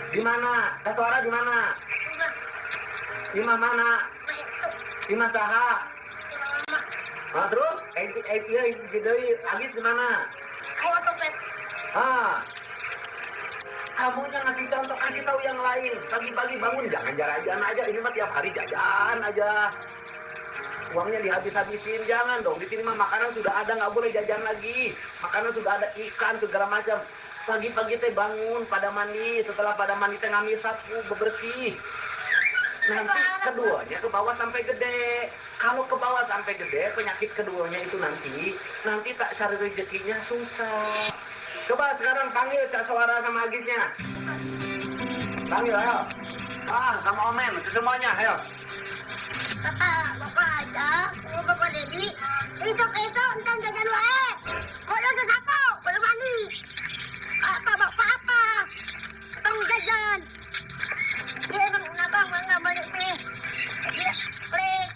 Di mana? Kaswara di mana? Lima mana? Lima saha? Nah, terus Agis gimana? Ah, kamu yang ngasih contoh, kasih tahu yang lain. Pagi-pagi bangun jangan jajan aja, ini mah tiap hari jajan aja. Uangnya dihabis-habisin, jangan dong. Di sini mah makanan sudah ada, nggak boleh jajan lagi. Makanan sudah ada, ikan segala macam. Pagi-pagi teh bangun, pada mandi. Setelah pada mandi teh ngambil sapu, bebersih. Nanti keduanya ke bawah sampai gede. Kalau ke bawah sampai gede, penyakit keduanya itu nanti tak cari rezekinya susah. Coba sekarang panggil Cak Suara sama Agisnya. Panggil, ayo. Sama Omen, ke semuanya, ayo. Bapak aja, Bapak Dedi. Besok-besok entar jajan wae. Kalau sesapo, belum mandi. Apa? Tong jajan. Dia emang kenapa nggak balik nih? Dia klik.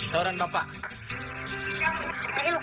Sauran Bapak. Ayo.